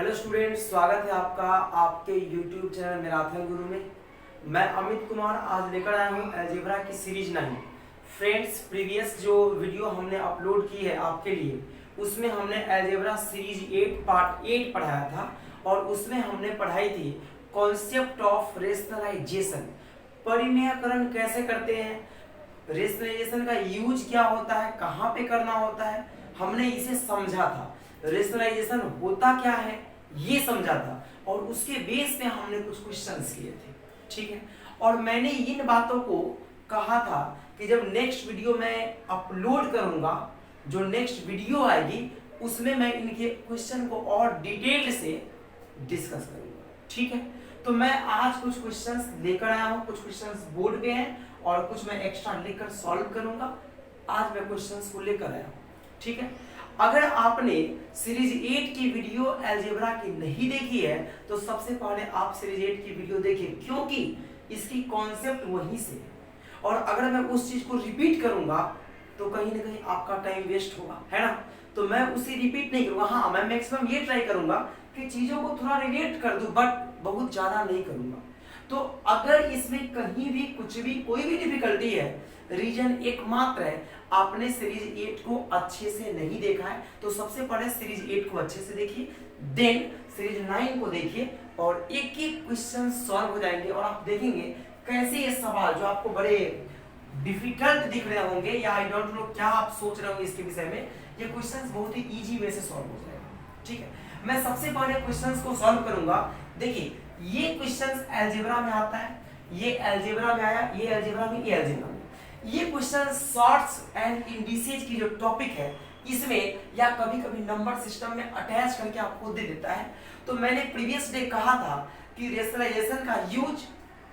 Hello students, स्वागत है आपका आपके YouTube चैनल मैराथन गुरु में। मैं अमित कुमार आज लेकर आया हूँ अलजेब्रा की सीरीज 9। फ्रेंड्स, प्रीवियस जो वीडियो हमने अपलोड की है आपके लिए, उसमें हमने अलजेब्रा सीरीज 8 पार्ट 8 पढ़ाया था और उसमें हमने पढ़ाई थी कॉन्सेप्ट ऑफ रेशनलाइजेशन। परिमेयकरण कैसे करते हैं, रेशनलाइजेशन का यूज क्या होता है, कहाँ पे करना होता है, हमने इसे समझा था। रेशनलाइजेशन होता क्या है ये समझा था और उसके बेस पे हमने कुछ क्वेश्चंस किए थे, ठीक है। और मैंने इन बातों को कहा था कि जब नेक्स्ट वीडियो मैं अपलोड करूंगा, जो नेक्स्ट वीडियो आएगी उसमें मैं इनके क्वेश्चन को और डिटेल से डिस्कस करूंगा, ठीक है। तो मैं आज कुछ क्वेश्चंस लेकर आया हूं, कुछ क्वेश्चंस बोर्ड पे हैं और कुछ मैं एक्स्ट्रा लेकर सॉल्व करूंगा। आज मैं क्वेश्चंस को लेकर आया हूं, ठीक है। अगर आपने सीरीज 8 की वीडियो अलजेब्रा की नहीं देखी है तो सबसे पहले आप सीरीज 8 की वीडियो देखिए, क्योंकि इसकी कॉन्सेप्ट वहीं से है। और अगर मैं उस चीज को रिपीट करूंगा तो कहीं ना कहीं आपका टाइम वेस्ट होगा, है ना। तो मैं उसे रिपीट नहीं करूंगा। हाँ, मैं मैक्सिमम ये ट्राई करूंगा कि चीजों को थोड़ा रिलेट कर दूं, बट बहुत ज्यादा नहीं करूंगा। तो अगर इसमें कहीं भी कुछ भी कोई भी डिफिकल्टी है, रीजन एकमात्र है आपने सीरीज 8 को अच्छे से नहीं देखा है। तो सबसे पहले सीरीज 8 को अच्छे से देखिए, देन सीरीज 9 को देखिए और एक एक क्वेश्चन सॉल्व हो जाएंगे और आप देखेंगे कैसे ये सवाल जो आपको बड़े डिफिकल्ट दिख रहे होंगे या आई डोंट नो क्या आप सोच रहे होंगे इसके विषय में, ये क्वेश्चंस बहुत ही इजी वे से सॉल्व हो जाएगा, ठीक है। मैं सबसे पहले क्वेश्चंस को सॉल्व करूंगा। देखिए, ये क्वेश्चंस अलजेब्रा में आता है, ये अलजेब्रा में आया, ये अलजेब्रा में, ये अलजेब्रा में। ये क्वेश्चन शॉर्ट्स एंड इंडिसेज की जो टॉपिक है इसमें या कभी-कभी नंबर सिस्टम में अटैच करके आपको दे देता है। तो मैंने प्रीवियस डे कहा था कि रेशनलाइजेशन का यूज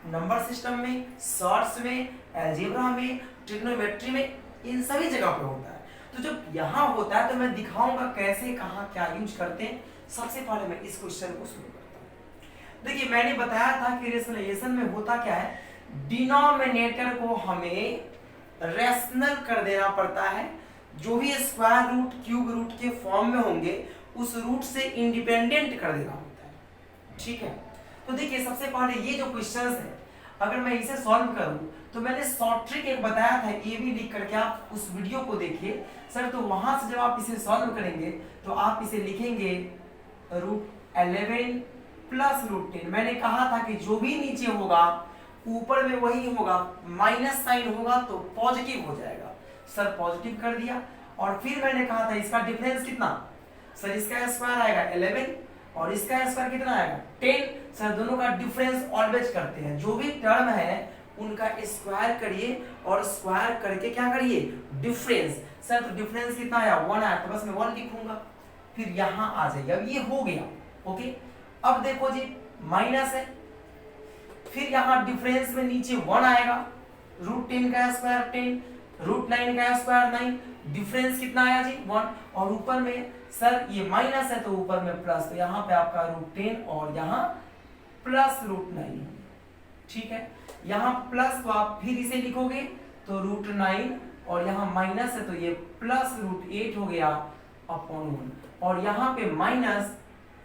नंबर सिस्टम में, शॉर्ट्स में, अलजेब्रा में, ट्रिग्नोमेट्री में, इन सभी जगह पे होता है। तो जब यहाँ होता है तो मैं दिखाऊंगा कैसे कहाँ क्या यूज करते हैं। सबसे पहले मैं इस क्वेश्चन को शुरू करता हूँ। देखिए, मैंने बताया था कि रेशनलाइजेशन में होता क्या है, डिनोमिनेटर को हमें रैशनल कर देना पड़ता है। जो भी स्क्वायर रूट, क्यूब रूट के फॉर्म में होंगे उस रूट से इंडिपेंडेंट कर देना होता है, ठीक है। तो देखिए, सबसे पहले ये जो क्वेश्चंस है अगर मैं इसे सॉल्व करूं तो मैंने शॉर्ट ट्रिक एक बताया था, ये भी लिख करके आप उस वीडियो को देखिए सर। तो वहां से जब आप इसे सॉल्व करेंगे तो आप इसे लिखेंगे √11 प्लस √10। मैंने कहा था कि जो भी नीचे होगा ऊपर में वही होगा, माइनस साइन होगा तो पॉजिटिव हो जाएगा। सर पॉजिटिव कर दिया और फिर मैंने कहा था इसका डिफरेंस कितना, सर इसका स्क्वायर आएगा 11 और इसका स्क्वायर कितना आएगा 10। सर दोनों का डिफरेंस ऑलवेज करते हैं, जो भी टर्म है उनका स्क्वायर करिए और स्क्वायर करके क्या करिए, डिफरेंस। सर तो डिफरेंस कितना आया 1 आया, तो बस मैं 1 लिखूंगा, फिर यहां आ जाएगा। अब ये हो गया, ओके। अब देखो जी, माइनस है, फिर यहाँ डिफरेंस में नीचे 1 आएगा, √10 का स्क्वायर 10, √9 का स्क्वायर 9, डिफरेंस कितना आया जी 1। और ऊपर में सर ये माइनस है तो ऊपर में प्लस, तो यहाँ पे आपका √10 और यहाँ प्लस √9, ठीक है। यहाँ प्लस तो आप फिर इसे लिखोगे तो √9 और यहाँ माइनस है तो ये प्लस √8 हो गया अपॉन 1 और यहाँ पे माइनस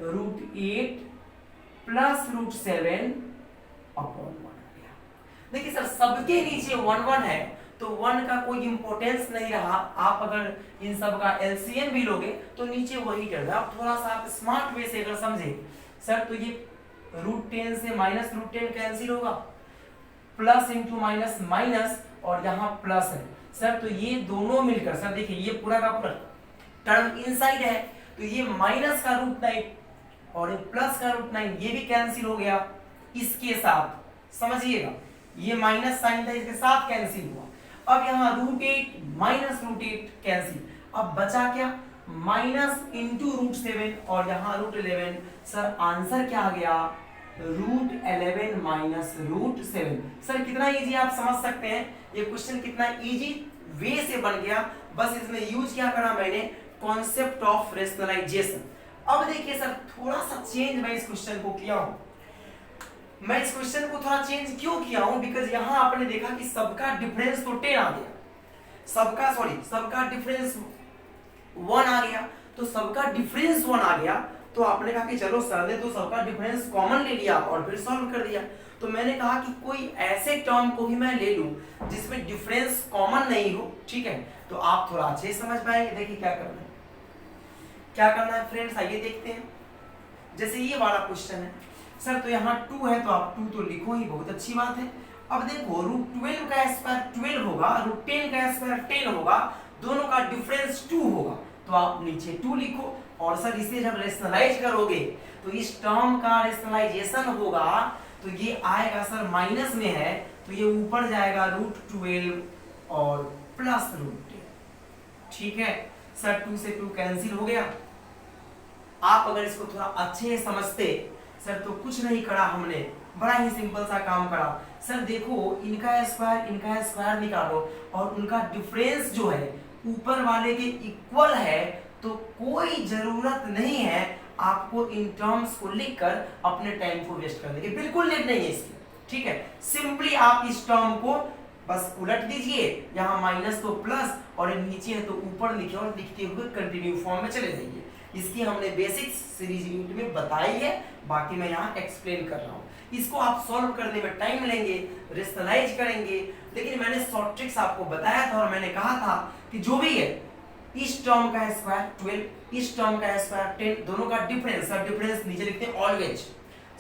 √8 प्लस √7 अपॉन 1 आ गया। देखिए सर, सबके नीचे 1 1 है तो 1 का कोई इंपॉर्टेंस नहीं रहा। आप अगर इन सब का एलसीएम भी लोगे तो नीचे वही कर दो। आप थोड़ा सा आप स्मार्ट वे से अगर समझे सर तो ये √10 से माइनस √10 कैंसिल होगा, प्लस इंटू माइनस माइनस और यहाँ प्लस है सर, तो ये दोनों मिलकर सर देखिए ये पूरा का पूरा टर्म इनसाइड है तो ये माइनस का √9 और ये प्लस का √9 ये भी कैंसिल हो गया इसके साथ, समझिएगा ये माइनस साइन था इसके साथ कैंसिल हुआ। अब यहाँ √8 माइनस √8 कैंसिल, अब बचा क्या माइनस इंटू √7 और यहाँ √11। सर आंसर क्या आ गया √11 माइनस √7। सर कितना इजी आप समझ सकते हैं, ये क्वेश्चन कितना इजी वे से बन गया। बस इसमें यूज क्या करा मैंने, कॉन्सेप्ट ऑफ रेशनलाइजेशन। अब देखिए सर, थोड़ा सा चेंज मैं इस क्वेश्चन को किया हूं। मैं इस क्वेश्चन को थोड़ा चेंज क्यों किया हूं, बिकॉज यहां आपने देखा कि सबका डिफरेंस तो 10 आ गया, सबका डिफरेंस 1 आ गया, तो सबका डिफरेंस 1 आ गया तो आपने कहा कि चलो सर ने तो सबका डिफरेंस कॉमन ले लिया और फिर सॉल्व कर दिया। तो मैंने कहा कि कोई ऐसे टर्म को ही मैं ले लूं जिसमें डिफरेंस कॉमन नहीं हो, ठीक है, तो आप थोड़ा अच्छे समझ पाएंगे। देखिए क्या करना है, क्या करना है फ्रेंड्स, आइए देखते हैं। जैसे ये वाला क्वेश्चन है सर, तो यहाँ 2 है तो आप 2 तो लिखो ही, बहुत अच्छी बात है। अब देखो √12 का स्क्वायर 12 होगा, √10 का स्क्वायर 10 होगा, दोनों का डिफरेंस 2 होगा, तो आप नीचे 2 लिखो। और सर इसे जब रेशनलाइज करोगे तो इस टर्म का रेशनलाइजेशन होगा, तो ये आएगा सर माइनस में है, तो ये ऊपर जाएगा √12 और प्लस √10, ठीक है सर। 2 से 2 कैंसिल हो गया। आप अगर इसको थोड़ा अच्छे समझते सर, तो कुछ नहीं करा हमने, बड़ा ही सिंपल सा काम करा। सर देखो इनका स्क्वायर निकालो और उनका डिफरेंस जो है ऊपर वाले के इक्वल है, तो कोई जरूरत नहीं है आपको इन टर्म्स को लिखकर अपने टाइम को वेस्ट करने की, बिल्कुल नीड नहीं है इसकी, ठीक है। सिंपली आप इस टर्म को बस उलट दीजिए, यहाँ माइनस तो प्लस और नीचे है तो ऊपर लिखे और लिखते हुए कंटिन्यू फॉर्म में चले जाइए। इसकी हमने बेसिक्स सीरीज यूनिट में बताई है, बाकी मैं यहाँ एक्सप्लेन कर रहा हूँ। इसको आप सॉल्व करने में टाइम लेंगे, रेशनलाइज करेंगे, लेकिन मैंने शॉर्ट ट्रिक्स आपको बताया था और मैंने कहा था कि जो भी है इस टर्म का स्क्वायर 12, इस टर्म का स्क्वायर 10, दोनों का डिफरेंस, सब डिफरेंस नीचे लिखते हैं ऑलवेज।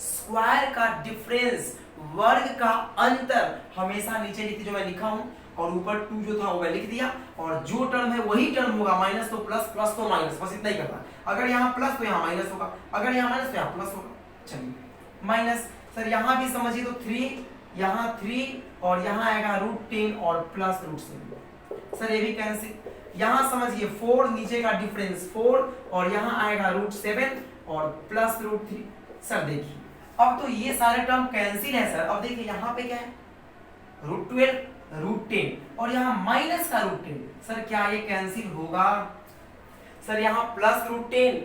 स्क्वायर का डिफरेंस, वर्ग का अंतर हमेशा नीचे लिखते, जो मैं लिखा हूं, और ऊपर 2 जो था वो मैं लिख दिया, और जो टर्म है वही टर्म होगा, माइनस तो प्लस, प्लस तो माइनस, बस इतना ही करना। अगर यहाँ प्लस तो यहाँ माइनस होगा, अगर यहाँ माइनस तो यहाँ प्लस होगा। चलिए माइनस, सर यहाँ भी समझिए तो 3, यहाँ 3 और यहाँ आएगा √10 और प्लस √7, सर ये भी कैंसिल। यहाँ समझिए 4, नीचे का डिफरेंस 4 और यहाँ आएगा √7 और प्लस √3। सर देखिए अब तो ये सारे टर्म कैंसिल है सर। अब देखिए यहाँ पे क्या है, √12 √10 और यहाँ माइनस का √10, सर क्या ये कैंसिल होगा? सर यहाँ प्लस √10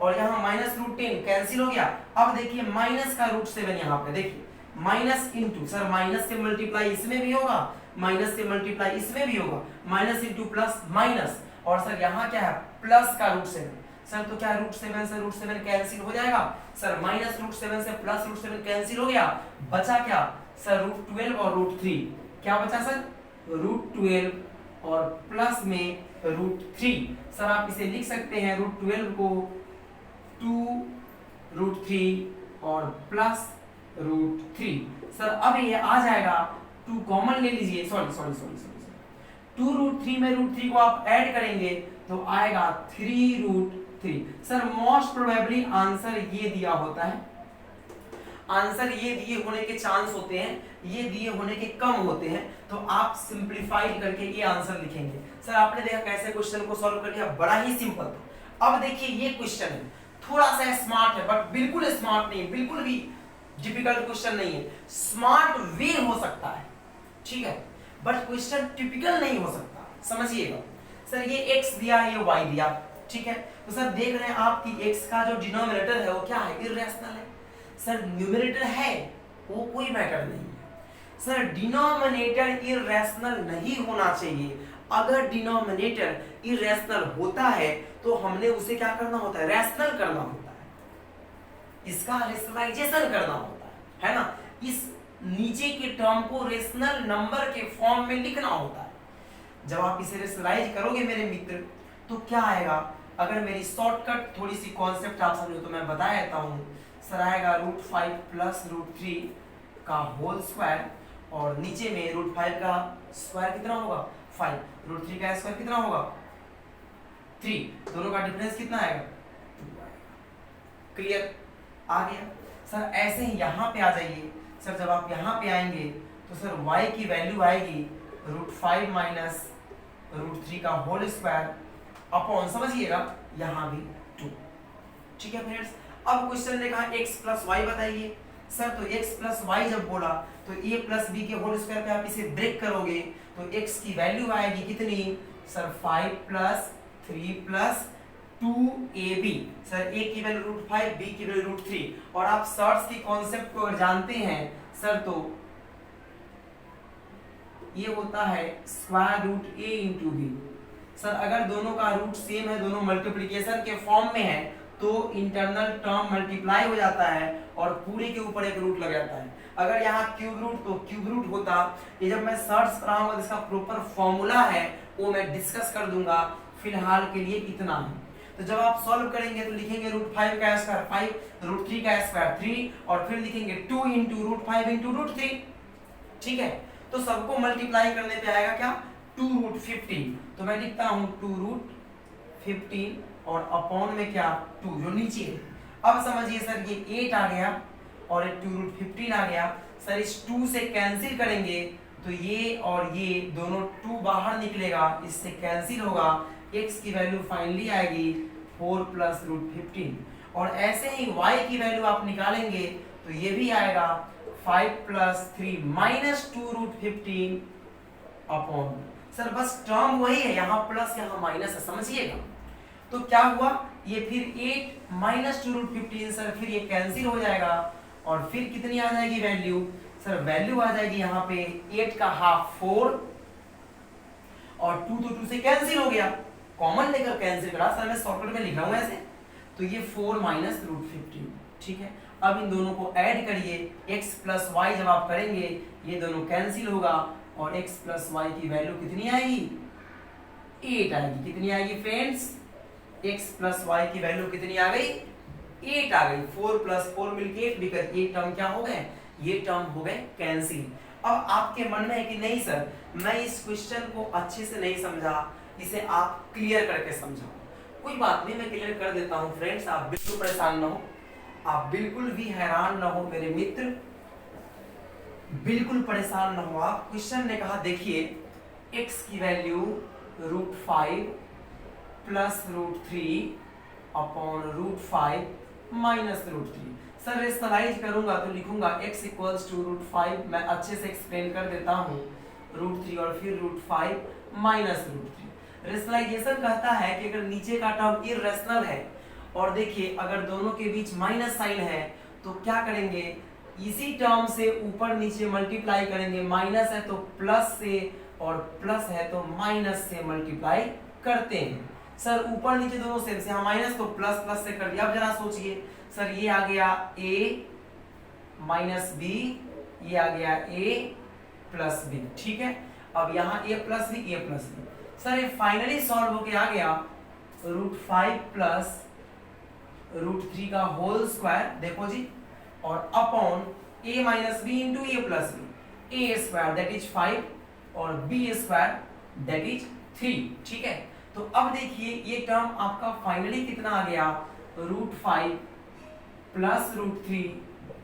और यहाँ माइनस √10 कैंसिल हो गया। अब देखिए माइनस का √7, यहाँ पे देखिए माइनस इंटू, सर माइनस से मल्टीप्लाई इसमें भी होगा, माइनस से मल्टीप्लाई इसमें भी होगा, माइनस इंटू प्लस माइनस, और सर यहाँ क्या है प्लस का √7। सर तो क्या √7 से √7 कैंसिल हो जाएगा, सर माइनस √7 से प्लस √7 कैंसिल हो गया, बचा क्या सर √12 और √3, क्या बचा सर √12 और प्लस में √3। सर आप इसे लिख सकते हैं √12 को 2 √3 और प्लस √3। सर अब ये आ जाएगा, 2 कॉमन ले लीजिए, सॉरी 2 √3 में √3 को आप ऐड करेंगे तो आएगा 3 √3। सर मोस्ट प्रोबेबली आंसर ये दिया होता है, आंसर ये दिए होने के चांस होते हैं, ये दिए होने के कम होते हैं, तो आप सिंपलीफाइड करके ये आंसर लिखेंगे। सर आपने देखा कैसे क्वेश्चन को सॉल्व कर लिया, बड़ा ही सिंपल था। अब देखिए ये क्वेश्चन है, थोड़ा सा स्मार्ट है बट बिल्कुल स्मार्ट नहीं है, बिल्कुल भी डिफिकल्ट क्वेश्चन नहीं है। स्मार्ट वे हो सकता है, ठीक है, बट क्वेश्चन टिपिकल नहीं हो सकता, समझिएगा। सर ये x दिया, ये y दिया, ठीक है, तो सर देख रहे हैं आप कि x का जो डिनोमिनेटर है वो क्या है, इररेशनल है। सर न्यूमरेटर है वो कोई मैटर नहीं है। सर डिनोमिनेटर इररेशनल नहीं होना चाहिए। अगर डिनोमिनेटर इररेशनल होता है तो हमने उसे क्या करना होता है, रैशनल करना होता है, इसका रेशनलाइजेशन करना होता है ना। इस नीचे के टर्म को रेशनल नंबर के फॉर्म में लिखना होता है। जब आप इसे रेशनलाइज करोगे मेरे मित्र तो क्या आएगा, अगर मेरी शॉर्टकट थोड़ी सी कॉन्सेप्ट आप समझो तो मैं बता देता हूं। सर आएगा √5 प्लस √3 का होल स्क्वायर, और नीचे में √5 का स्क्वायर कितना होगा 5, √3 का स्क्वायर कितना होगा 3, दोनों का डिफरेंस कितना आएगा 2 आएगा। क्लियर, आ गया। सर ऐसे ही यहाँ पे आ जाइए। सर जब आप यहाँ पे आएंगे तो सर y की वैल्यू आएगी √5 माइनस √3 का होल स्क्वायर अपॉन, समझिएगा यहाँ भी 2, ठीक है फ्रेंड्स। अब क्वेश्चन ने कहा x प्लस वाई बताइए। सर तो x प्लस वाई जब बोला तो a प्लस b के होल स्क्वायर पे आप इसे ब्रेक करोगे तो x की वैल्यू आएगी कितनी, sir 5 plus 3 plus 2ab। Sir a की वैल्यू √5, b की वैल्यू √3, और आप शॉर्ट्स की कॉन्सेप्ट को अगर जानते हैं सर तो ये होता है square root a into b। Sir अगर दोनों का रूट सेम है, दोनों मल्टीप्लिकेशन के फॉर्म में है, तो इंटरनल टर्म मल्टीप्लाई हो जाता है और पूरे के ऊपर एक रूट लग जाता है। अगर यहाँ क्यूब रूट तो क्यूब रूट होता। ये जब मैं सर्च कराऊंगा इसका प्रॉपर फॉर्मूला है वो मैं डिस्कस कर दूंगा, फिलहाल के लिए इतना है। तो जब आप सॉल्व करेंगे तो लिखेंगे √5 का स्क्वायर 5, √3 का स्क्वायर 3 और फिर लिखेंगे 2 इंटू √5 इंटू √3। ठीक है, तो सबको मल्टीप्लाई करने पे आएगा क्या 2√15। तो मैं लिखता हूँ 2√15 और अपॉन में क्या 2 जो नीचे है। अब समझिए सर ये 8 आ गया और 2√15 आ गया। सर इस 2 से कैंसिल करेंगे तो ये और ये दोनों 2 बाहर निकलेगा, इससे कैंसिल होगा। x की वैल्यू फाइनली आएगी 4 प्लस √15 और ऐसे ही y की वैल्यू आप निकालेंगे तो ये भी आएगा 5 प्लस 3 माइनस 2√15 अपॉन। सर बस टर्म वही है, यहाँ प्लस यहाँ माइनस है, समझिएगा। तो क्या हुआ ये फिर 8 माइनस 2√15 सर फिर ये कैंसिल हो जाएगा और फिर कितनी आ जाएगी वैल्यू। सर वैल्यू आ जाएगी यहाँ पे 8 का हाफ 4 और 2 तो 2 से कैंसिल हो गया, कॉमन लेकर कैंसिल करा। सर मैं शॉर्टकट में लिखा हूं ऐसे, तो ये 4 माइनस √15। ठीक है, अब इन दोनों को ऐड करिए, x प्लस वाई जब आप करेंगे ये दोनों कैंसिल होगा और x प्लस वाई की वैल्यू कितनी आएगी 8 आएगी। कितनी आएगी फ्रेंड्स, x प्लस वाई की वैल्यू कितनी आ गई 8 आ गई। 4 प्लस 4 मिलके 8, बिकॉज ये टर्म क्या हो गए, ये टर्म हो गए कैंसिल। अब आपके मन में है कि नहीं सर मैं इस क्वेश्चन को अच्छे से नहीं समझा, इसे आप क्लियर करके समझाओ। कोई बात नहीं, मैं क्लियर कर देता हूं फ्रेंड्स, आप बिल्कुल परेशान ना हो, आप बिल्कुल भी हैरान ना हो मेरे मित्र, बिल्कुल परेशान ना हो आप। क्वेश्चन ने कहा देखिए x की value √5 plus √3 upon √5 minus √3। Sir rationalise करूंगा तो लिखूंगा x इक्वल्स टू √5, मैं अच्छे से एक्सप्लेन कर देता हूँ, √3 और फिर √5 माइनस √3। रेशनलाइजेशन कहता है कि अगर नीचे का टर्म इर्रेशनल है और देखिए अगर दोनों के बीच माइनस साइन है तो क्या करेंगे, इसी टर्म से ऊपर नीचे मल्टीप्लाई करेंगे। माइनस है तो प्लस से और प्लस है तो माइनस से मल्टीप्लाई करते हैं। सर ऊपर नीचे दोनों सेम से, यहाँ माइनस तो प्लस प्लस से कर दिया। अब जरा सोचिए सर ये आ गया a माइनस b, ये आ गया a प्लस b। ठीक है, अब यहाँ a प्लस b। सर ये फाइनली सॉल्व होके आ गया √5 प्लस √3 का होल स्क्वायर, देखो जी, और upon a minus b into a plus b, a square that is 5 और b स्क्वायर दैट इज 3। ठीक है, तो अब देखिए ये टर्म आपका फाइनली कितना आ गया √5 प्लस √3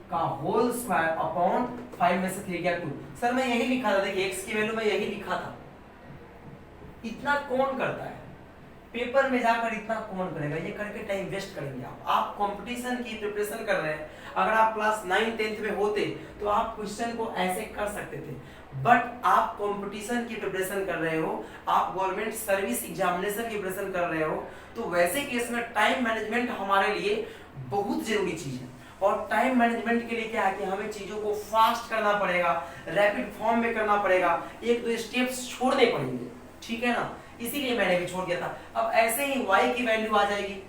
का होल स्क्वायर अपॉन 5 में से 3 गया 2। सर मैं यही लिखा था, देखिए x की वैल्यू मैं यही लिखा था। इतना कौन करता है पेपर में जाकर, इतना कौन करेगा, ये करके टाइम वेस्ट करेंगे आप कंपटीशन की प्रिपरेशन कर रहे हैं। अगर आप क्लास 9 10th में होते तो आप क्वेश्चन को ऐसे कर सकते थे, बट आप कंपटीशन की प्रिपरेशन कर रहे हो, आप गवर्नमेंट सर्विस एग्जामिनेशन की प्रिपरेशन कर रहे हो, तो वैसे केस में टाइम मैनेजमेंट हमारे लिए बहुत जरूरी चीज है। और टाइम मैनेजमेंट के लिए क्या है कि हमें चीजों को फास्ट करना पड़ेगा, रैपिड फॉर्म में करना पड़ेगा, एक दो स्टेप्स छोड़ने पड़ेंगे। ठीक है ना, इसीलिए मैंने भी छोड़ दिया था। अब ऐसे ही y की वैल्यू आ जाएगी।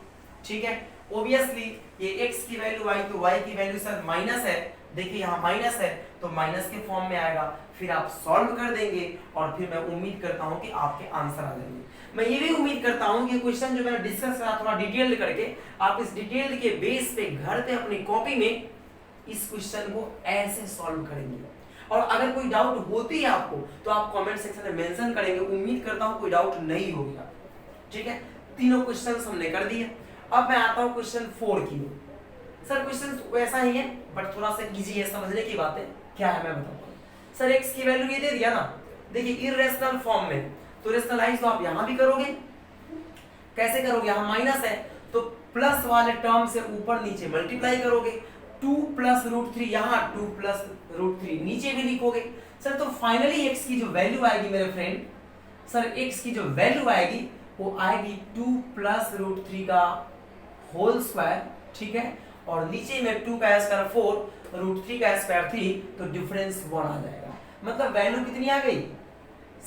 ठीक है, ओब्वियसली ये x की वैल्यू आई तो y की वैल्यू सर माइनस है, देखिए यहाँ माइनस है तो माइनस के फॉर्म में आएगा, फिर आप सॉल्व कर देंगे और फिर मैं उम्मीद करता हूँ कि आपके आंसर आ जाएंगे। मैं ये भी उम्मीद करता हूँ कि क्वेश्चन जो मैंने डिस्कस करा थोड़ा डिटेल्ड करके, आप इस डिटेल्ड के बेस पे घर पे अपनी कॉपी में इस क्वेश्चन को ऐसे सॉल्व करेंगे। और अगर कोई डाउट होती है आपको तो आप कमेंट सेक्शन में मेंशन करेंगे, उम्मीद करता हूँ कोई डाउट नहीं होगा। ठीक है, तीनों क्वेश्चंस हमने कर दिए। अब मैं आता हूँ क्वेश्चन 4 की। सर क्वेश्चन वैसा ही है बट थोड़ा सा इजी है, समझने की बात है। क्या है मैं बताता हूँ। सर x की वैल्यू ये दे दिया ना, देखिए इर्रेशनल फॉर्म में, तो रेशनलाइज तो आप यहाँ भी करोगे। कैसे करोगे, यहाँ माइनस है तो प्लस वाले टर्म से ऊपर नीचे मल्टीप्लाई करोगे। 2 प्लस √3, यहाँ 2 प्लस √3 नीचे भी लिखोगे। सर तो फाइनली x की जो वैल्यू आएगी मेरे फ्रेंड, सर x की जो वैल्यू आएगी वो आएगी 2 प्लस √3 का होल स्क्वायर। ठीक है, और नीचे में 2 का स्क्वायर 4, √3 का स्क्वायर 3, तो डिफरेंस 1 आ जाएगा। मतलब वैल्यू कितनी आ गई,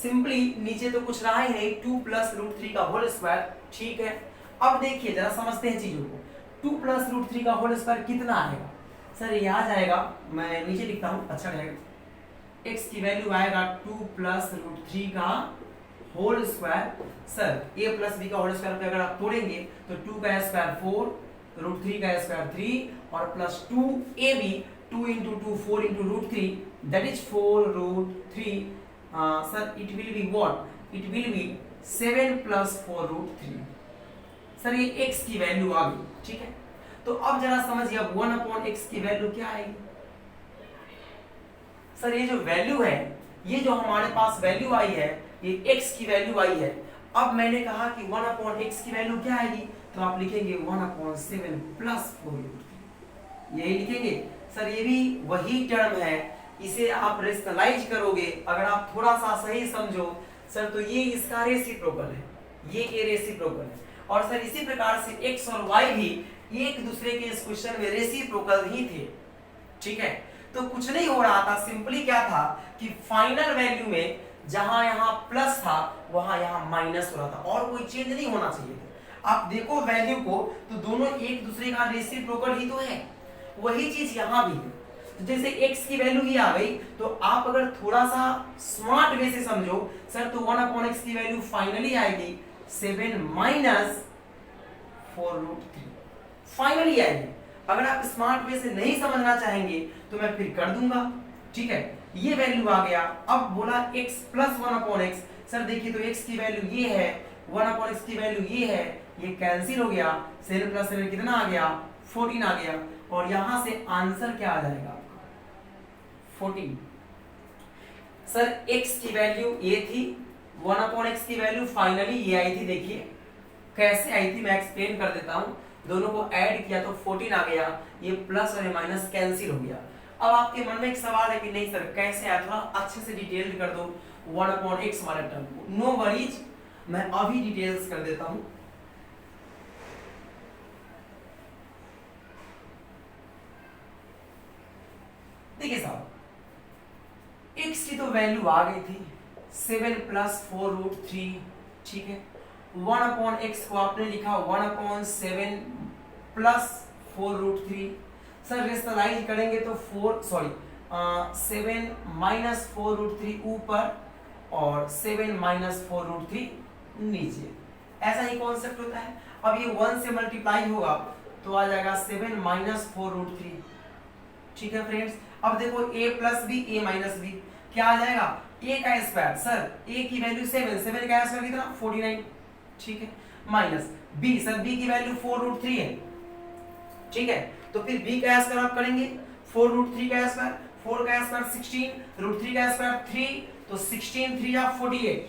सिंपली नीचे तो कुछ रहा ही नहीं, 2 प्लस √3 का होल स्क्वायर। ठीक है, अब देखिए जरा समझते हैं चीजों को। 2 प्लस रूट थ्री का होल स्क्वायर कितना आएगा सर? ये आ जाएगा, मैं नीचे लिखता हूँ, अच्छा रहेगा। x की वैल्यू आएगा 2 प्लस रूट थ्री का whole square. Sir a plus b का होल स्क्वायर पे अगर आप तोड़ेंगे तो 2 का स्क्वायर 4, रूट थ्री का स्क्वायर 3 और plus 2ab, 2 into 2 4 into root three, that is 4 root three. Sir it will be what? It will be 7 plus 4 root three. Sir ये x की वैल्यू आ गई, ठीक है। तो अब जरा समझिए, अब 1 अपॉन x की वैल्यू क्या आएगी? सर ये जो वैल्यू है, ये जो हमारे पास वैल्यू आई है, ये x की वैल्यू आई है। अब मैंने कहा कि 1 अपॉन x की वैल्यू क्या आएगी, तो आप लिखेंगे 1 अपॉन 7 प्लस 4 रूट थ्री, यही लिखेंगे। सर ये भी वही टर्म है, इसे आप रेशनलाइज करोगे, अगर आप थोड़ा सा सही समझो सर, तो ये इसका रेसिप्रोकल है, ये रेसिप्रोकल है। और सर इसी प्रकार से x और y भी एक दूसरे के इस क्वेश्चन में रेसिप्रोकल ही थे, ठीक है। तो कुछ नहीं हो रहा था, सिंपली क्या था कि फाइनल वैल्यू में जहां यहां प्लस था वहां यहां माइनस हो रहा था, और कोई चेंज नहीं होना चाहिए था। आप देखो वैल्यू को, तो दोनों एक दूसरे का रेसिप्रोकल ही तो है, वही चीज यहां भी है। तो जैसे x की वैल्यू ही आ गई, तो आप अगर थोड़ा सा स्मार्ट वे से समझो सर, तो 1 अपॉन x की वैल्यू फाइनली आएगी 7 माइनस 4 रूट थ्री, फाइनली आएगी। अगर आप स्मार्ट वे से नहीं समझना चाहेंगे तो मैं फिर कर दूंगा, ठीक है। ये वैल्यू आ गया। अब बोला x plus 1 upon x, sir देखिए तो x की वैल्यू ये है, 1 अपॉन x की वैल्यू ये है, ये कैंसिल हो गया, 7 प्लस 7 कितना आ गया? 14 आ गया। और यहां से आंसर क्या आ जाएगा आपका? 14। सर x की वैल्यू ये थी, 1 अपॉन x की वैल्यू फाइनली ये आई थी। देखिए कैसे आई थी, मैं एक्सप्लेन कर देता हूं। दोनों को ऐड किया तो 14 आ गया, ये प्लस और ये माइनस कैंसिल हो गया। अब आपके मन में एक सवाल है कि नहीं सर कैसे आया, थोड़ा अच्छे से डिटेल कर दो 1 अपॉन x वाले टर्म को। नो वरीज, मैं अभी डिटेल्स कर देता हूं। देखिए साहब, x की तो वैल्यू आ गई थी 7 प्लस 4 रूट थ्री, ठीक है। 1 अपॉन x को आपने लिखा 1 upon 7 plus 4 root three. Sir rationalise करेंगे तो 7 माइनस 4 रूट थ्री ऊपर और 7 माइनस 4 रूट थ्री नीचे, ऐसा ही कॉन्सेप्ट होता है। अब ये 1 से मल्टीप्लाई होगा तो आ जाएगा 7 माइनस 4 रूट थ्री, ठीक है फ्रेंड्स। अब देखो a plus b, a minus b, क्या आ जाएगा? a का स्क्वायर, सर a की वैल्यू 7, 7 का स्क्वायर कितना? 49, ठीक है। माइनस b, सर b की वैल्यू 4 रूट थ्री है, ठीक है। तो फिर b का स्क्वायर आप करेंगे 4 रूट थ्री का स्क्वायर, 4 का स्क्वायर 16, रूट थ्री का स्क्वायर 3, तो 16 3 या 48।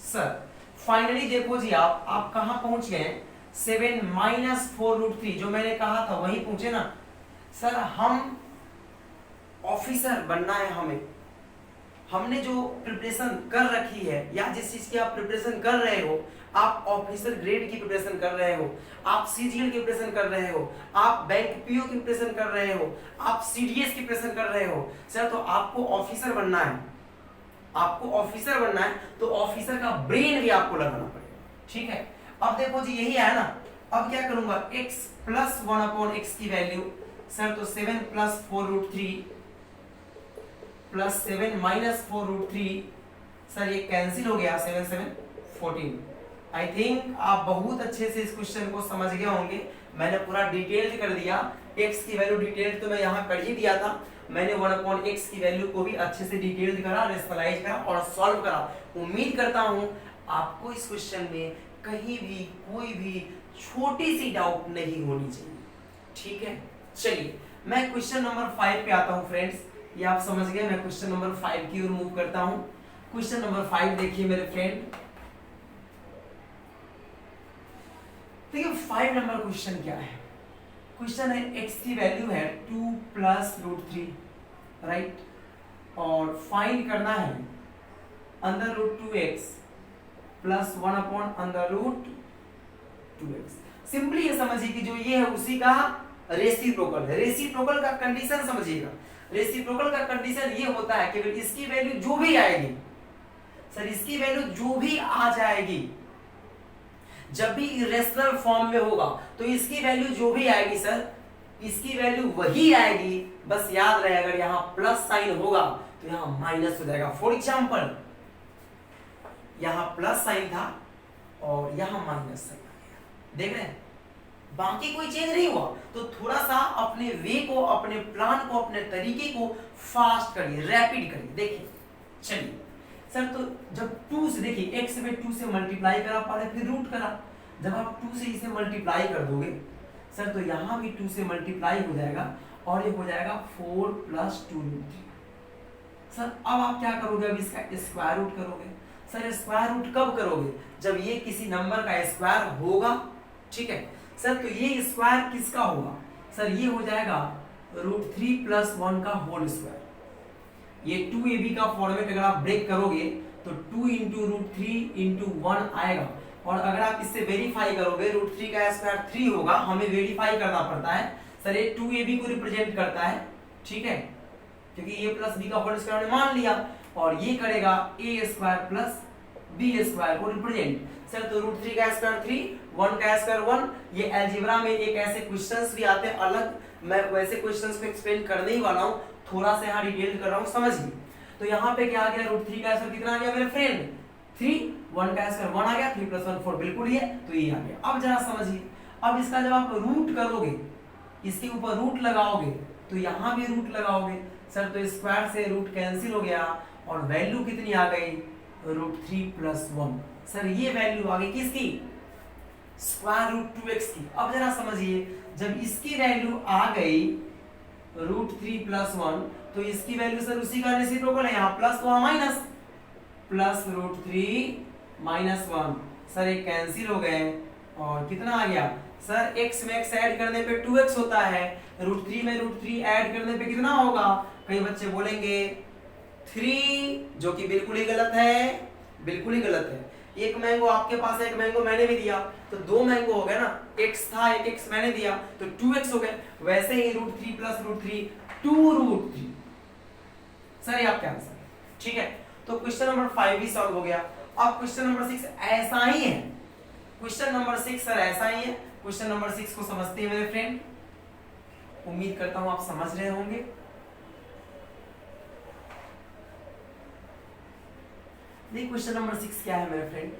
सर फाइनली देखो जी, आप कहां पहुंच गए? 7 माइनस 4 रूट थ्री, जो मैंने कहा था वहीं पहुंचे ना। सर हम ऑफिसर बनना है हमें, हमने जो प्रिपरेशन कर रखी है या जिस चीज की आप प्रिपरेशन कर रहे हो, आप ऑफिसर ग्रेड की प्रिपरेशन कर रहे हो, आप सीजीएल की प्रिपरेशन कर रहे हो, आप बैंक पीओ की प्रिपरेशन कर रहे हो, आप सीडीएस की प्रिपरेशन कर रहे हो सर, तो आपको ऑफिसर बनना है। आपको ऑफिसर बनना है तो ऑफिसर का ब्रेन भी आपको लगाना पड़ेगा, ठीक है। अब देखो जी यही है ना, अब क्या करूंगा? x प्लस 1 अपॉन x की वैल्यू, सर तो 7 plus 4 root three plus 7 minus 4 root three, sir ये कैंसिल हो गया, 7 7 14। आई थिंक आप बहुत अच्छे से इस क्वेश्चन को समझ गए होंगे, मैंने पूरा डिटेल्ड कर दिया। x की वैल्यू डिटेल्ड तो मैं यहाँ कर ही दिया था, मैंने 1 अपॉन x की वैल्यू को भी अच्छे से डिटेल्ड करा, रेशनलाइज करा और सॉल्व करा। उम्मीद करता हूँ आपको इस क्वेश्चन में कहीं भी कोई भी छोटी सी डाउट नहीं होनी चाहिए, ठीक है। चलिए मैं क्वेश्चन नंबर 5 पे आता हूँ फ्रेंड्स, ये आप समझ गए, मैं क्वेश्चन नंबर 5 की ओर मूव करता हूँ। क्वेश्चन नंबर 5 देखिए मेरे फ्रेंड, देखिए 5 नंबर क्वेश्चन क्या है? क्वेश्चन है x की वैल्यू है 2 प्लस रूट थ्री, राइट, और फाइंड करना है under root 2x plus 1 upon under root 2x। Simply ये समझिए कि जो ये है उसी का रेसिप्रोकल है। रेसिप्रोकल का कंडीशन समझिएगा, रेसिप्रोकल का कंडीशन ये होता है कि अगर इसकी वैल्यू जो भी आएगी, सर इसकी वैल्यू जो भी आ जाएगी, जब भी इरेशनल फॉर्म में होगा तो इसकी वैल्यू जो भी आएगी सर, इसकी वैल्यू वही आएगी, बस याद रहे अगर यहाँ प्लस साइन होगा तो यहाँ माइनस हो जाएगा। फॉर एग्जाम्पल यहाँ प्लस साइन था और यहाँ माइनस साइन आ गया, देख रहे हैं, बाकी कोई चेंज नहीं हुआ। तो थोड़ा सा अपने वे को, अपने प्लान को, अपने तरीके को फास्ट करिए, रैपिड करिए। देखिए चलिए सर, तो जब 2 से, देखिए x में 2 से मल्टीप्लाई करा पहले, फिर रूट करा, जब आप 2 से इसे मल्टीप्लाई कर दोगे सर तो यहाँ भी 2 से मल्टीप्लाई हो जाएगा और ये हो जाएगा 4 + 2 √3। सर अब आप क्या करोगे, अब इसका स्क्वायर रूट करोगे। सर स्क्वायर रूट कब करोगे, जब ये किसी नंबर का स्क्वायर होगा, ठीक है सर। तो ये स्क्वायर किसका होगा सर, ये हो जाएगा √3 + 1 का होल स्क्वायर। ये 2ab का फॉर्मेट अगर आप ब्रेक करोगे तो 2 × √3 × 1 आएगा, और अगर आप इससे वेरीफाई करोगे √3 का स्क्वायर 3 होगा, हमें वेरीफाई करना पड़ता है सर, ये 2ab को रिप्रेजेंट करता है, ठीक है, क्योंकि a + b का होल स्क्वायर हमने मान लिया, और ये करेगा a² + b² को रिप्रेजेंट। सर तो √3 का स्क्वायर 3, 1 का स्क्वायर 1। ये अलजेब्रा में एक ऐसे क्वेश्चंस भी आते हैं अलग, मैं वैसे क्वेश्चंस को एक्सप्लेन करने ही वाला हूँ, थोड़ा सा यहाँ डिटेल कर रहा हूँ, समझिए। तो यहाँ पे क्या आ गया, √3 का स्क्वायर कितना आ गया मेरे फ्रेंड, 3, 1 का स्क्वायर 1 आ गया, 3 + 1 4, बिल्कुल ही है, तो ये आ गया। अब जरा समझिए, अब इसका जब आप रूट करोगे, इसके ऊपर रूट लगाओगे तो यहाँ भी रूट लगाओगे सर, तो स्क्वायर से रूट कैंसिल हो गया और वैल्यू कितनी आ गई, √3 + 1। सर ये वैल्यू आ गई किसकी, √2x की। अब जरा समझिए, जब इसकी वैल्यू आ गई √3 + 1, तो इसकी वैल्यू सर उसी का रेसिप्रोकल है, यहाँ प्लस तो माइनस, प्लस √3 - 1। सर ये कैंसिल हो गए और कितना आ गया सर, x में x ऐड करने पे 2x होता है, √3 में √3 ऐड करने पे कितना होगा, कई बच्चे बोलेंगे 3, जो कि बिल्कुल ही गलत है, बिल्कुल ही गलत है। एक मैंगो आपके पास है, एक मैंगो मैंने भी दिया, तो 2 मैंगो हो गए ना, x था, एक x मैंने दिया, तो 2x हो गए। वैसे ही √3 + √3 2√3। सर ये आपका आंसर है, ठीक है। तो क्वेश्चन नंबर 5 भी सॉल्व हो गया। अब क्वेश्चन नंबर 6 ऐसा ही है, क्वेश्चन नंबर 6 सर ऐसा ही है। क्वेश्चन नंबर 6 को समझते हैं मेरे फ्रेंड, उम्मीद करता हूं आप समझ रहे होंगे। देखिए क्वेश्चन नंबर 6 क्या है मेरे फ्रेंड,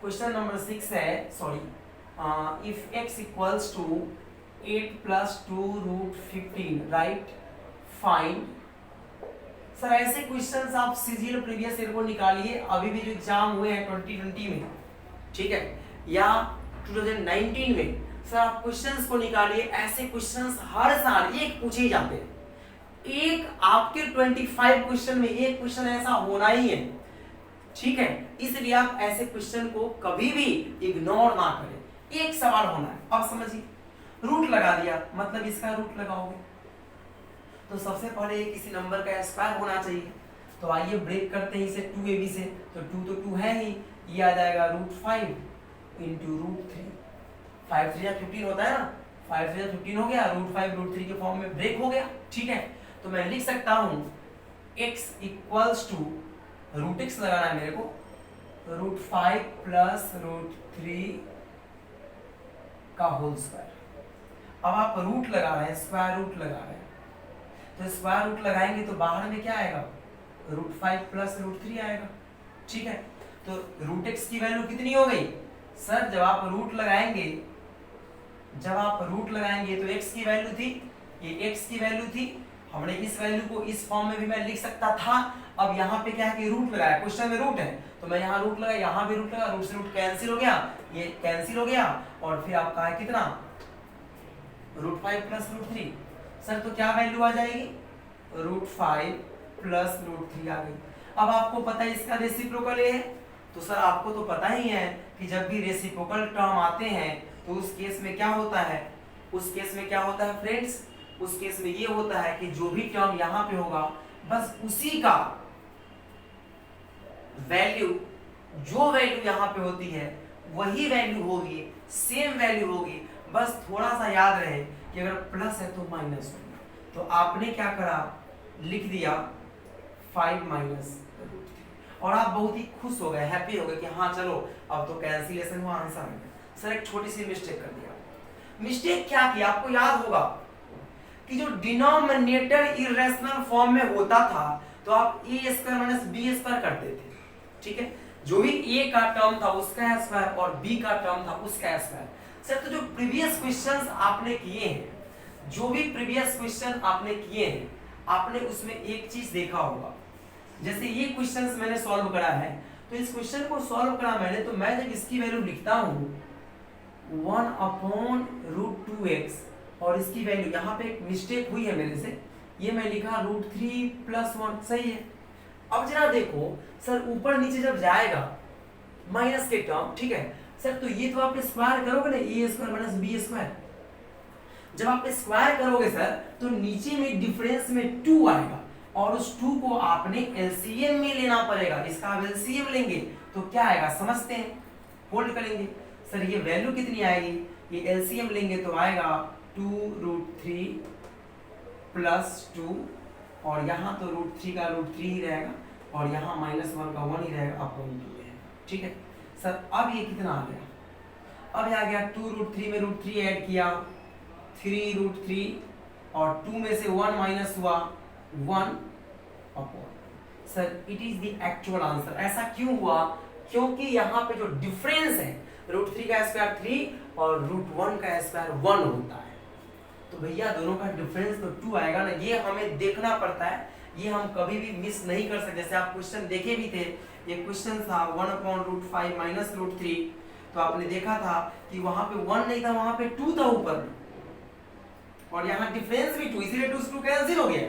क्वेश्चन नंबर 6 है, sorry, if x = 8 + 2 √15 right, find. Sir ऐसे क्वेश्चंस आप सीजीएल प्रीवियस ईयर को निकालिए, अभी भी जो एग्जाम हुए हैं 2020 में, ठीक है, या 2019 में, सर आप क्वेश्चंस को निकालिए। ऐसे क्वेश्चंस हर साल एक पूछे ही जाते हैं, एक आपके 25 क्वेश्चन में एक क्वेश्चन ऐसा होना ही है, ठीक है। इसलिए आप ऐसे क्वेश्चन को कभी भी इग्नोर ना करें, एक सवाल होना है। अब समझिए, रूट लगा दिया मतलब इसका रूट लगाओगे, तो सबसे पहले किसी नंबर का स्क्वायर होना चाहिए। तो आइए ब्रेक करते हैं इसे 2ab से, तो 2 तो 2 है ही, ये आ जाएगा √5 × √3। 5 3 15 होता है ना, 5 3 15 हो गया, √5 √3 के फॉर्म में ब्रेक हो गया, ठीक है। तो मैं लिख सकता हूं x = √x लगाना है मेरे को, √5 + √3 का होल स्क्वायर। अब आप रूट लगा रहे हैं, स्क्वायर रूट लगा रहे हैं, तो स्क्वायर रूट लगाएंगे तो बाहर में क्या आएगा, √5 + √3 आएगा, ठीक है। तो √x की वैल्यू कितनी हो गई सर, जब आप रूट लगाएंगे तो x की वैल्यू थी, ये x की वैल्यू थी, हमने इस वैल्यू को इस फॉर्म में भी मैं लिख सकता था। अब यहाँ पे क्या है कि रूट लगाया, क्वेश्चन में रूट है, तो मैं यहाँ रूट लगाया, यहाँ भी रूट लगा, रूट से रूट कैंसिल हो गया, ये कैंसिल हो गया, और फिर आपका है कितना, √5 + √3। सर तो क्या वैल्यू आ जाएगी, √5 + √3 आ गई। अब आपको पता है इसका रेसिप्रोकल है, तो सर आपको तो पता ही है कि जब भी रेसिप्रोकल टर्म आते हैं तो उस केस में क्या होता है, फ्रेंड्स, उस केस में ये होता है कि जो भी टर्म यहाँ पे होगा बस उसी का वैल्यू, जो वैल्यू यहाँ पे होती है वही वैल्यू होगी, सेम वैल्यू होगी। बस थोड़ा सा याद रहे कि अगर प्लस है तो माइनस होगा, तो आपने क्या करा, लिख दिया 5 - √3, और आप बहुत ही खुश हो गए, हैप्पी हो गए कि हाँ चलो अब तो कैंसिलेशन हुआ, आंसर आ गया। सर एक छोटी सी मिस्टेक कर दिया। मिस्टेक क्या किया, आपको याद होगा कि जो डिनोमिनेटर इरेशनल फॉर्म में होता था तो आप ए स्क्वायर माइनस बी स्क्वायर करते थे, ठीक है। जो भी ए का टर्म था उसका स्क्वायर और बी का टर्म था उसका स्क्वायर। सर तो जो प्रीवियस क्वेश्चंस आपने किए हैं, जो भी प्रीवियस क्वेश्चन आपने किए हैं, आपने उसमें एक चीज देखा होगा, जैसे ये क्वेश्चंस मैंने सॉल्व करा है, तो इस क्वेश्चन को सॉल्व करा मैंने, तो मैं जब इसकी वैल्यू लिखता हूँ 1/√2x और इसकी वैल्यू, यहाँ पे एक मिस्टेक हुई है मेरे से, ये मैं लिखा √3 + 1, सही है। अब जरा देखो सर, ऊपर नीचे जब जाएगा माइनस के टर्म, ठीक है सर, तो ये तो आप स्क्वायर करोगे ना, ए स्क्वायर माइनस बी स्क्वायर। जब आप स्क्वायर करोगे सर तो नीचे में डिफरेंस में 2 आएगा और उस 2 को आपने एलसीएम में लेना पड़ेगा। इसका आप एलसीएम लेंगे तो क्या आएगा समझते हैं, होल्ड करेंगे। सर ये वैल्यू कितनी आएगी, ये एलसीएम लेंगे तो आएगा 2√3 + 2 और यहाँ तो √3 का √3 ही रहेगा और यहाँ -1 का 1 ही रहेगा, अपॉन 2 है, ठीक है सर। अब ये कितना आ गया, अब आ गया 2√3 में √3 ऐड किया 3√3 और 2 में से 1 माइनस हुआ 1 upon. Sir it is the actual answer. ऐसा क्यों हुआ, क्योंकि यहाँ पे जो डिफरेंस है √3 का स्क्वायर 3 और √1 का स्क्वायर 1 होता है, तो भैया दोनों का डिफरेंस तो 2 आएगा ना, ये हमें देखना पड़ता है, ये हम कभी भी मिस नहीं कर सकते। जैसे आप क्वेश्चन देखे भी थे, ये क्वेश्चन था 1/√5 माइनस √3, तो आपने देखा था कि वहां पे 1 नहीं था, वहां पे 2 था ऊपर और यहाँ डिफरेंस भी 2, इसीलिए 2 से 2 कैंसिल हो गया।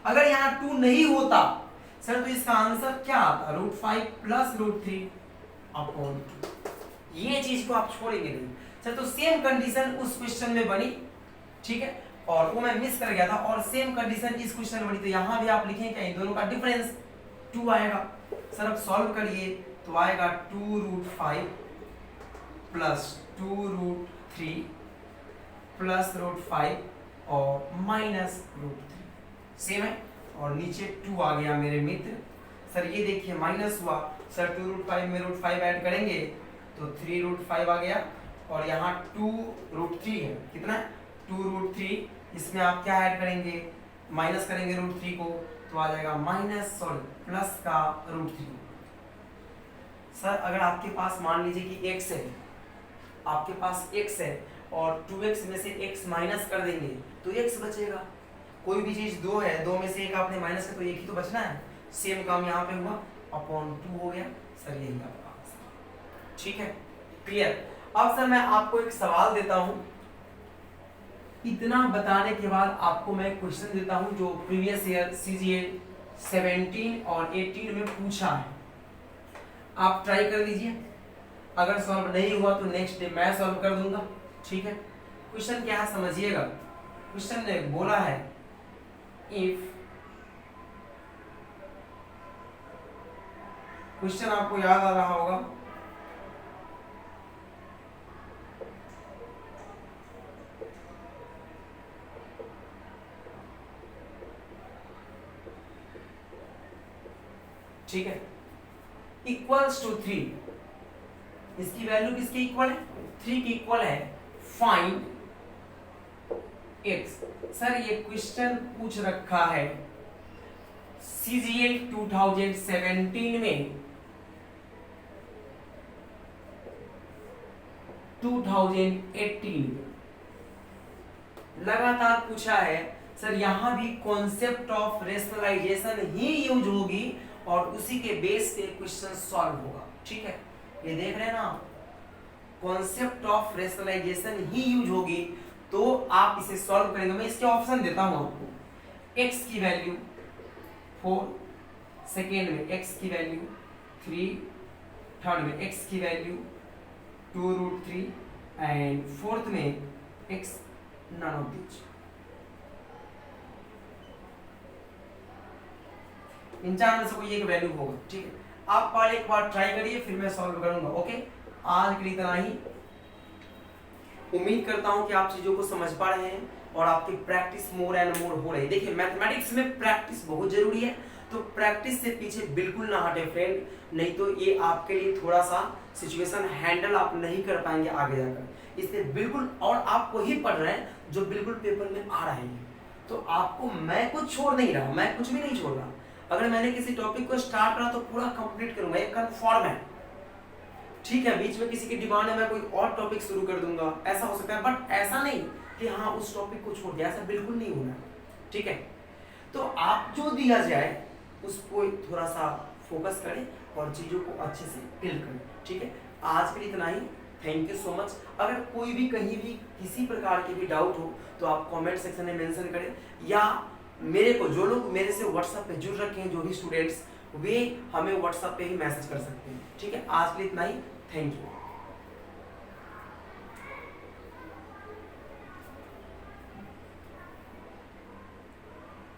अगर यहाँ 2 नहीं होता सर तो इसका आंसर क्या आता, √5 + √3 अपॉन 2। ये चीज को आप छोड़ेंगे नहीं सर। तो सेम कंडीशन उस क्वेश्चन में बनी, ठीक है, और वो मैं मिस कर गया था, और सेम कंडीशन इस क्वेश्चन में बनी, तो यहाँ भी आप लिखें क्या, इन दोनों का डिफरेंस 2 आएगा। सर अब सॉल्व करिए तो आएगा 2√5 + 2√3 + √5 और -√3 सेम है, और नीचे 2 आ गया मेरे मित्र। सर ये देखिए माइनस हुआ, सर 2√5 में √5 ऐड करेंगे तो 3√5 आ गया और यहाँ 2√3 है, कितना है 2√3, इसमें आप क्या ऐड करेंगे, माइनस करेंगे √3 को तो आ जाएगा प्लस का √3। सर अगर आपके पास मान लीजिए कि x है, आपके पास x है और 2x में से x माइनस कर देंगे तो x बचेगा। कोई भी चीज 2 है, 2 में से 1 आपने माइनस किया तो 1 ही तो बचना है। सेम काम यहाँ पे हुआ, अपॉन 2 हो गया। सर यही आपका आंसर, ठीक है, क्लियर। अब सर मैं आपको एक सवाल देता हूँ, इतना बताने के बाद आपको मैं क्वेश्चन देता हूँ जो प्रीवियस ईयर सीजीएल 17 और 18 में पूछा है, आप ट्राई कर लीजिए। अगर सॉल्व नहीं हुआ तो नेक्स्ट डे मैं सॉल्व कर दूंगा, ठीक है। क्वेश्चन क्या है समझिएगा। क्वेश्चन ने बोला है इफ, क्वेश्चन आपको याद आ रहा होगा, ठीक है, इक्वल्स टू 3, इसकी वैल्यू किसके इक्वल है, 3 की इक्वल है, फाइंड x। सर ये क्वेश्चन पूछ रखा है CGL 2017 में, 2018 लगातार पूछा है। सर यहां भी कॉन्सेप्ट ऑफ रेशनलाइजेशन ही यूज होगी और उसी के बेस पे क्वेश्चन सॉल्व होगा, ठीक है। ये देख रहे हैं ना, कॉन्सेप्ट ऑफ रेशनलाइजेशन ही यूज होगी, तो आप इसे सॉल्व करेंगे। मैं इसके ऑप्शन देता हूं आपको, x की वैल्यू 4, सेकेंड में x की वैल्यू 3, थर्ड में x की वैल्यू 2√3 एंड फोर्थ में x नन ऑफ दिस। इन चार में से कोई एक वैल्यू होगा, ठीक है। आप पहले एक बार ट्राई करिए फिर मैं सॉल्व करूंगा, ओके। आज के लिए इतना ही। उम्मीद करता हूं कि आप चीजों को समझ पा रहे हैं और आपकी प्रैक्टिस मोर एंड मोर हो रही है। देखिए मैथमेटिक्स में प्रैक्टिस बहुत जरूरी है, तो प्रैक्टिस से पीछे बिल्कुल ना हटे फ्रेंड, नहीं तो ये आपके लिए थोड़ा सा सिचुएशन हैंडल आप नहीं कर पाएंगे आगे जाकर। इसलिए बिल्कुल, और आप वही पढ़ रहे हैं जो बिल्कुल पेपर में आ रहे हैं, तो आपको मैं कुछ छोड़ नहीं रहा, मैं कुछ भी नहीं छोड़ रहा। अगर मैंने किसी टॉपिक को स्टार्ट करा तो पूरा कंप्लीट करूंगा, एक कन्फर्म है। ठीक है, बीच में किसी की डिमांड है मैं कोई और टॉपिक शुरू कर दूंगा, ऐसा हो सकता है, बट ऐसा नहीं कि हाँ उस टॉपिक को छोड़ दिया, ऐसा बिल्कुल नहीं होना। ठीक है, तो आप जो दिया जाए उसको थोड़ा सा फोकस करें और चीज़ों को अच्छे से फिल करें। ठीक है, आज के लिए इतना ही। Thank you so much. अगर कोई भी कहीं भी किसी प्रकार की भी डाउट हो तो आप कमेंट सेक्शन में मेंशन करें, या मेरे को, जो लोग मेरे से व्हाट्सएप पे जुड़ रखे हैं, जो भी स्टूडेंट्स, वे हमें व्हाट्सएप पे ही मैसेज कर सकते हैं। ठीक है, आज के लिए इतना ही। Thank you.